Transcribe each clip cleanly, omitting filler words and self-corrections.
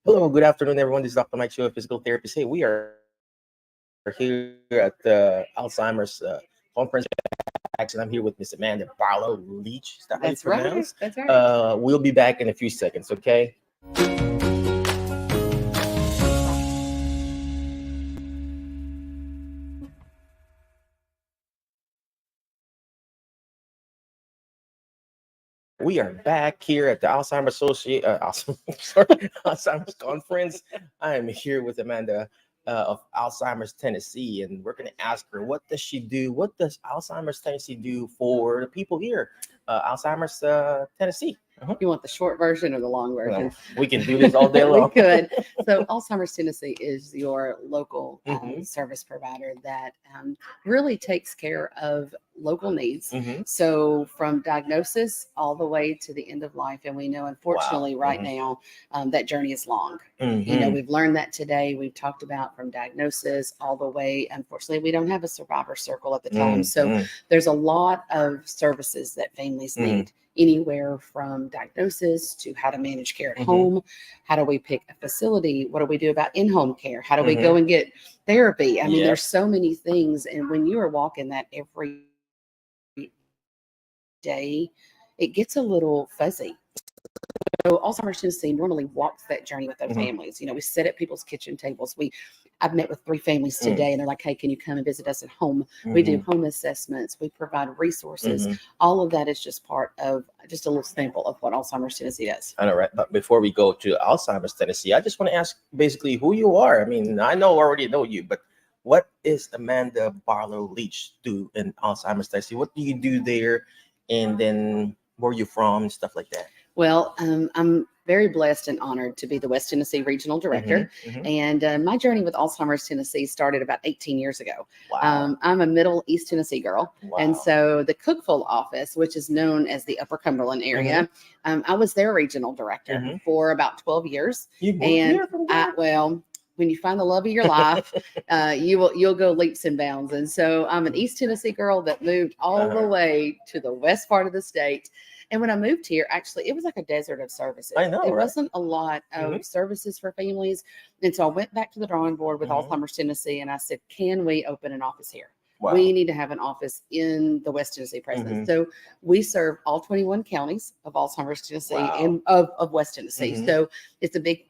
Hello, good afternoon, everyone. This is Dr. Mike Show, physical therapist. Hey, we are here at the Alzheimer's conference. And I'm here with Miss Amanda Barlow Leach. Is that how you That's right. pronounce? That's right. We'll be back in a few seconds, okay? We are back here at the Alzheimer's conference. I am here with Amanda of Alzheimer's Tennessee, and we're going to ask her, what does she do? What does Alzheimer's Tennessee do for the people here? Alzheimer's Tennessee. You want the short version or the long version? Well, we can do this all day long. We could. So Alzheimer's Tennessee is your local service provider that really takes care of local needs. So from diagnosis all the way to the end of life. And we know, unfortunately, right now, that journey is long. You know, we've learned that today. We've talked about from diagnosis all the way. Unfortunately, we don't have a survivor circle at the time. So there's a lot of services that families need. Anywhere from diagnosis to how to manage care at home, how do we pick a facility, what do we do about in-home care, how do we go and get therapy? I mean, there's so many things, and when you are walking that every day, it gets a little fuzzy. So Alzheimer's Tennessee normally walks that journey with their families. You know, we sit at people's kitchen tables. I've met with 3 families today, and they're like, hey, can you come and visit us at home? We do home assessments. We provide resources. All of that is just part of just a little sample of what Alzheimer's Tennessee does. I know, right? But before we go to Alzheimer's Tennessee, I just want to ask basically who you are. I mean, I already know you, but what is Amanda Barlow Leach do in Alzheimer's Tennessee? What do you do there? And then where you from, stuff like that? Well, I'm very blessed and honored to be the West Tennessee Regional Director. And my journey with Alzheimer's Tennessee started about 18 years ago. Wow. I'm a Middle East Tennessee girl. Wow. And so the Cookeville office, which is known as the Upper Cumberland area, I was their regional director for about 12 years. You moved And here from there? well, when you find the love of your life, you'll go leaps and bounds. And so I'm an East Tennessee girl that moved all the way to the west part of the state. And when I moved here, actually, it was like a desert of services. I know, There right? wasn't a lot of services for families. And so I went back to the drawing board with Alzheimer's Tennessee, and I said, can we open an office here? Wow. We need to have an office in the West Tennessee presence. So we serve all 21 counties of Alzheimer's Tennessee and of West Tennessee. So it's a big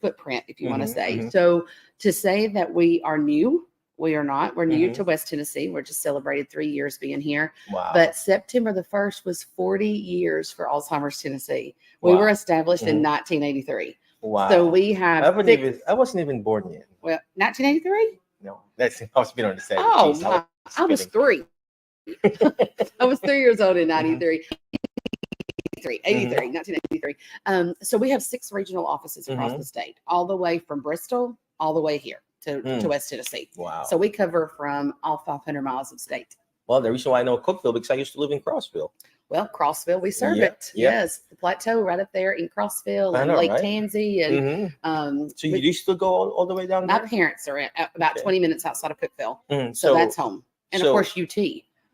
footprint, if you want to say. So to say that we are new, we are not. We're new to West Tennessee. We're just celebrated 3 years being here. Wow. But September the 1st was 40 years for Alzheimer's Tennessee. We were established in 1983. Wow. So we have I wasn't even born yet. Well, 1983? No, that's I was being on the same. Oh, I was 3. I was 3 years old in 93. 1983. So we have 6 regional offices across the state, all the way from Bristol, all the way here to West Tennessee. Wow. So we cover from all 500 miles of state. Well, the reason why I know Cookeville because I used to live in Crossville. Well, Crossville, we serve it. Yes, the plateau right up there in Crossville and Lake Tansy. And so you used to go all the way down there? My parents are about 20 minutes outside of Cookeville. So that's home. And of course, UT.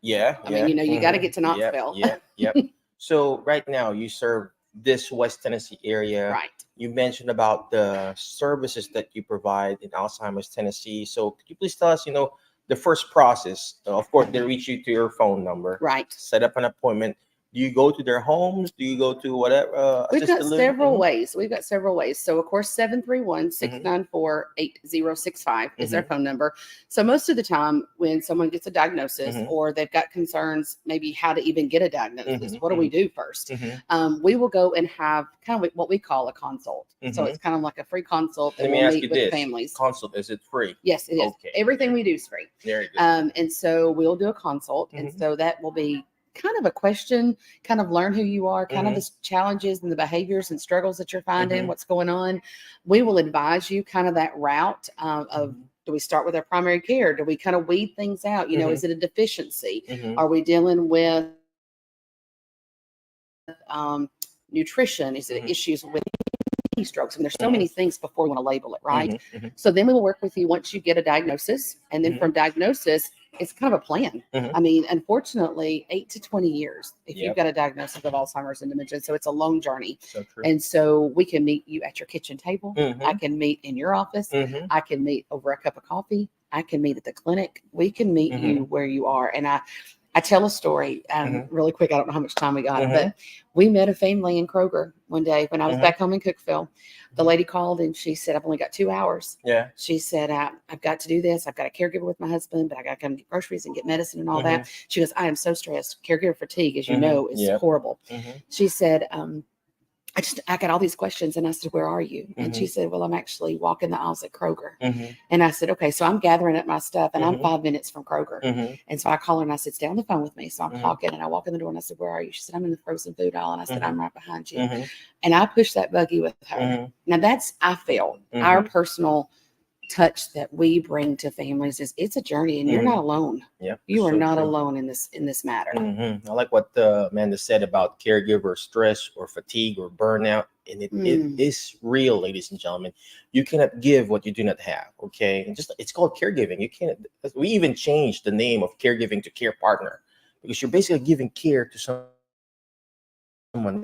Yeah. I mean, you got to get to Knoxville. Yep. So right now you serve this West Tennessee area. Right. You mentioned about the services that you provide in Alzheimer's Tennessee. So could you please tell us, the first process? Of course, they reach you to your phone number. Right. Set up an appointment. Do you go to their homes? Do you go to whatever? We've got several ways. So, of course, 731-694-8065 is our phone number. So most of the time when someone gets a diagnosis or they've got concerns, maybe how to even get a diagnosis, what do we do first? We will go and have kind of what we call a consult. So it's kind of like a free consult. Let me ask you this. Families. Consult, is it free? Yes, it is. Okay. Everything we do is free. Very good. And so we'll do a consult. And so that will be kind of a question, kind of learn who you are, kind of the challenges and the behaviors and struggles that you're finding, what's going on. We will advise you kind of that route of do we start with our primary care? Do we kind of weed things out? Is it a deficiency? Are we dealing with nutrition? Is it issues with strokes? I mean, there's so many things before we want to label it, right? So then we will work with you once you get a diagnosis. And then from diagnosis, it's kind of a plan. Mhm. I mean, unfortunately, 8 to 20 years if you've Yep. got a diagnosis of Alzheimer's and dementia. So it's a long journey. So true. And so we can meet you at your kitchen table. I Mhm. can meet in your office. Mhm. I can meet over a cup of coffee. I can meet at the clinic. We can meet you Mhm. where you are. And I tell a story Mhm. really quick. I don't know how much time we got, Mhm. but we met a family in Kroger one day when I was Mhm. back home in Cookville. The Mhm. lady called and she said, I've only got 2 hours. Yeah. She said, I've got to do this. I've got a caregiver with my husband, but I got to come get groceries and get medicine and all Mhm. that. She goes, I am so stressed. Caregiver fatigue, as you Mhm. know, is Yep. horrible. Mhm. She said, I got all these questions. And I said, where are you? And she Mhm. said, well, I'm actually walking the aisles at Kroger. Mhm. And I said, okay, so I'm gathering up my stuff and I'm Mhm. 5 minutes from Kroger. Mhm. And so I call her and I said, stay on the phone with me. So I'm Mhm. talking and I walk in the door and I said, where are you? She said, I'm in the frozen food aisle. And I said, Mhm. I'm right behind you. Mhm. And I pushed that buggy with her. Mhm. Now that's, I felt our Mhm. personal touch that we bring to families is it's a journey and you're not Mhm. alone. Yep. You are So not true. alone in this matter. I like what Amanda said about caregiver stress or fatigue or burnout, and it Mm. is real, ladies and gentlemen. You cannot give what you do not have. Okay, and just it's called caregiving. You can't. We even changed the name of caregiving to care partner because you're basically giving care to someone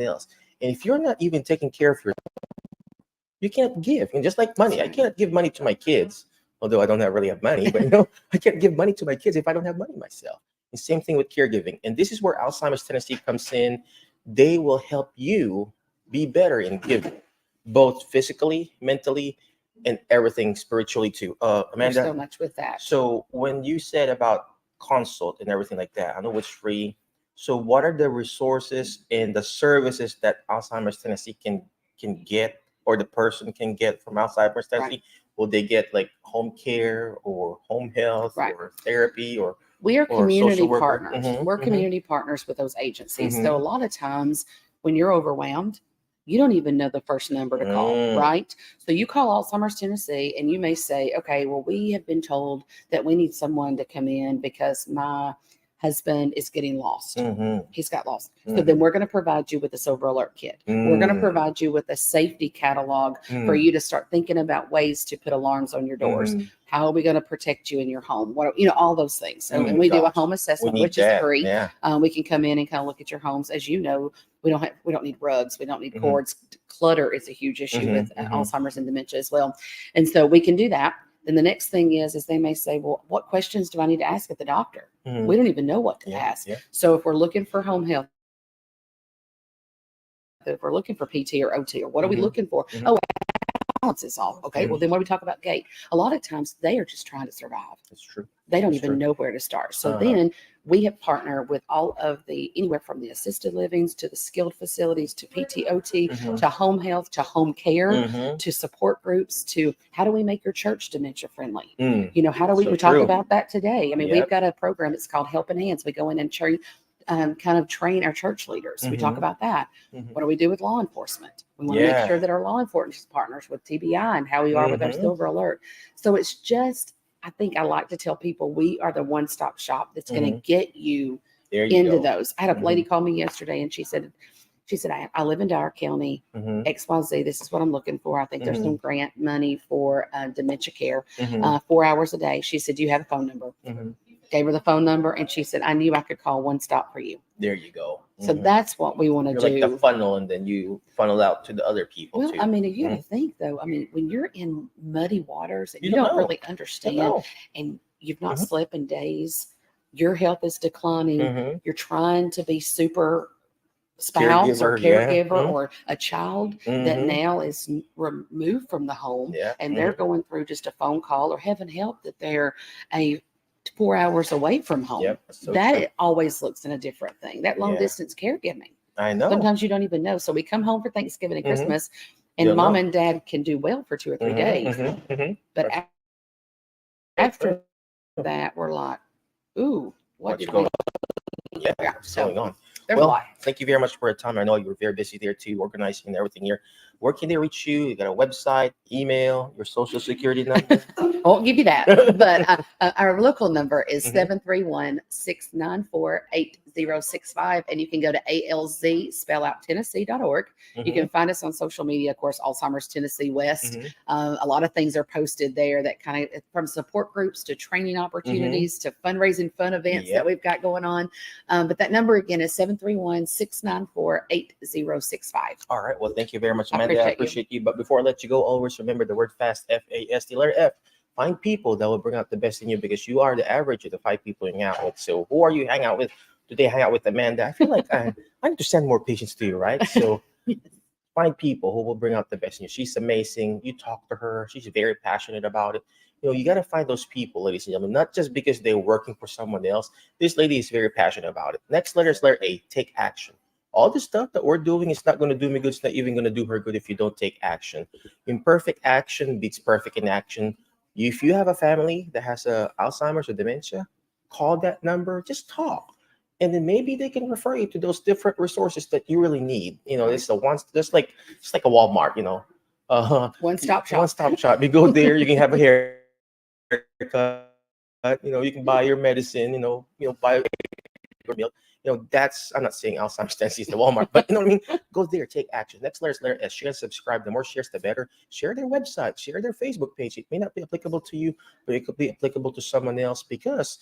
else. And if you're not even taking care of yourself, you can't give. And just like money, That's I right. cannot give money to my kids, although I don't have really have money. But I can't give money to my kids if I don't have money myself. The same thing with caregiving, and this is where Alzheimer's Tennessee comes in. They will help you be better in giving, both physically, mentally, and everything spiritually too. There's so Amanda, much with that. so when you said about consult and everything like that, I know it's free. So what are the resources and the services that Alzheimer's Tennessee can get or the person can get from Alzheimer's Right. Tennessee? Will they get like home care or home health Right. or therapy We are or social community worker? partners. Mhm, We're mhm, community partners with those agencies. So a mhm. lot of times when you're overwhelmed, you don't even know the first number to call, Mm, right? So you call Alzheimer's Tennessee and you may say, okay, well, we have been told that we need someone to come in because my husband is getting lost. mhm, He's got lost. So then mhm, we're going to provide you with a Silver Alert kit. We're going to mm, provide you with a safety catalog for mm, you to start thinking about ways to put alarms on your doors. mhm, How are we going to protect you in your home? What, all those things. So, and mm, we do a gosh, home we assessment, need which is that. free. Yeah. We can come in and kind of look at your homes. As you know, we don't need rugs. We don't need Mhm, cords. Clutter is a huge issue mhm, with mhm, Alzheimer's and dementia as well. And so we can do that. Then the next thing is they may say, well, what questions do I need to ask at the doctor? mhm. We don't even know what to Yeah, ask. yeah. So if we're looking for home health, if we're looking for PT or OT, or what are we Mhm, looking for? mhm, Oh, balance is off. Okay, well mhm. then what do we talk about gait? A lot of times they are just trying to survive. It's true. They don't It's even true. know where to start. So Uh-huh. then we have partnered with all of the anywhere from the assisted livings to the skilled facilities to PTOT Mhm, to home health to home care mhm, to support groups to how do we make your church dementia friendly? mm. How do we, So we talk true. about that today? I mean, we've Yep. got a program, it's called Helping Hands. We go in and kind of train our church leaders. We talk Mhm, about that. mhm. What do we do with law enforcement? We want to make Yeah. sure that our law enforcement partners with TBI and how we are with our Mhm, Silver Alert. So it's just, I think I like to tell people we are the one-stop shop that's going to mhm. get you There you into go. those. I had a lady Mhm, call me yesterday and she said, I live in Dyer County, mhm, XYZ. This is what I'm looking for. I think there's some mhm, grant money for dementia care, mhm, 4 hours a day. She said, do you have a phone number? mhm. Gave her the phone number and she said, I knew I could call one stop for you. There you go. So Mhm. that's what we want to You're like the do. funnel, and then you funnel out to the other people Well, too. I mean, you got to Mhm. think though. I mean, when you're in muddy waters and You you don't don't know. really You don't understand know. and you've not Mhm, slept in days, your health is declining. mhm. You're trying to be super spouse or Caregiver. Yeah. caregiver or a child that Mhm. now is removed from the home Yeah. and they're Mhm. going through just a phone call or heaven help that they're a 4 hours away from home. Yep. That's so That true. it always looks in a different thing. That long Yeah. distance caregiving. I know. Sometimes you don't even know. So we come home for Thanksgiving and Mhm. Christmas, You and don't mom know. and dad can do well for 2 or 3 Mhm. days. Mhm. Mhm. But That's so true. after that, we're like, ooh, what What's did going we? on? Yeah. Yeah. What's So going on? there's a Well, lot. thank you very much for your time. I know you were very busy there too, organizing and everything here. Where can they reach you? You got a website, email, your social security number? I won't give you that. But our local number is Mhm. 731-694-8000. 8065. And you can go to ALZ, spell out Tennessee.org. You can find us on social media, of course, Alzheimer's Tennessee West. A lot of things are posted there that kind of from support groups to training opportunities to fundraising fun events that we've got going on. But that number again is 731-694-8065. All right. Well, thank you very much, Amanda. I appreciate you. But before I let you go, always remember the word FAST, F-A-S-T, letter F. Find people that will bring out the best in you, because you are the average of the 5 people you hang out with. So who are you hang out with? Today, hang out with Amanda. I feel like I need to send more patients to you, right? So find people who will bring out the best in you. She's amazing. You talk to her. She's very passionate about it. You know, you got to find those people, ladies and gentlemen, not just because they're working for someone else. This lady is very passionate about it. Next letter is letter A, take action. All the stuff that we're doing is not going to do me good. It's not even going to do her good if you don't take action. Imperfect action beats perfect inaction. If you have a family that has Alzheimer's or dementia, call that number, just talk. And then maybe they can refer you to those different resources that you really need. You know, it's it's like a Walmart, you know. One-stop shop. One-stop shop. You go there, you can have a haircut, you know, you can buy your medicine, buy your milk. You know, I'm not saying Alzheimer's disease is the Walmart, but you know what I mean? Go there, take action. Next letter is letter S. Share and subscribe. The more shares, the better. Share their website, share their Facebook page. It may not be applicable to you, but it could be applicable to someone else, because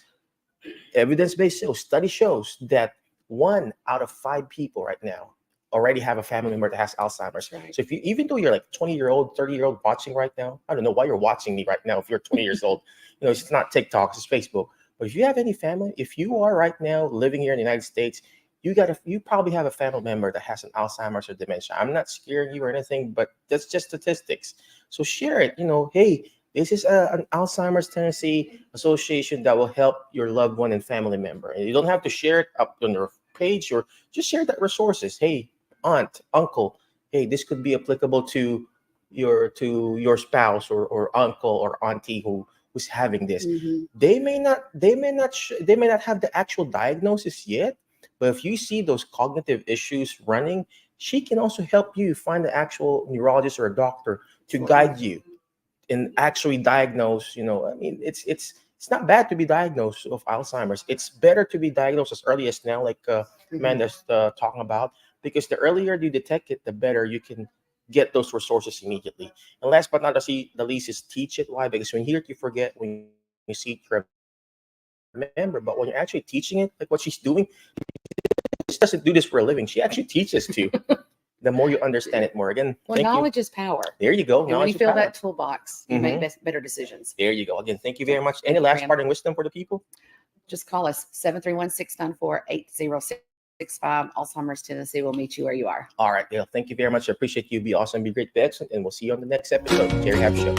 evidence-based study shows that 1 out of 5 people right now already have a family member that has Alzheimer's. Right. So even though you're like 20-year-old, 30-year-old watching right now, I don't know why you're watching me right now. If you're 20 years old, you know, it's not TikTok, it's Facebook. But if you have any family, if you are right now living here in the United States, you probably have a family member that has an Alzheimer's or dementia. I'm not scaring you or anything, but that's just statistics. So share it. You know, hey, this is an Alzheimer's Tennessee association that will help your loved one and family member. And you don't have to share it up on your page, or just share that resources. Hey, aunt, uncle, hey, this could be applicable to your spouse or uncle or auntie who's having this. They may not have the actual diagnosis yet, but if you see those cognitive issues running, she can also help you find the actual neurologist or a doctor to guide you and actually diagnose. You know, I mean, it's not bad to be diagnosed of Alzheimer's. It's better to be diagnosed as early as now, like Amanda's talking about, because the earlier you detect it, the better you can get those resources immediately. And last but not the least is teach it. Why? Because when you hear it, you forget. When you see it, you remember. But when you're actually teaching it, like what she's doing, she doesn't do this for a living. She actually teaches too. The more you understand it more. Again, well, knowledge is power. There you go. And when you fill that toolbox, you make better decisions. There you go. Again, thank you very much. Any last parting wisdom for the people? Just call us 731-694-8065. Alzheimer's Tennessee will meet you where you are. All right, Dale. Thank you very much. I appreciate you. Be awesome. Be great. Be excellent. And we'll see you on the next episode. Jerry Happ Show.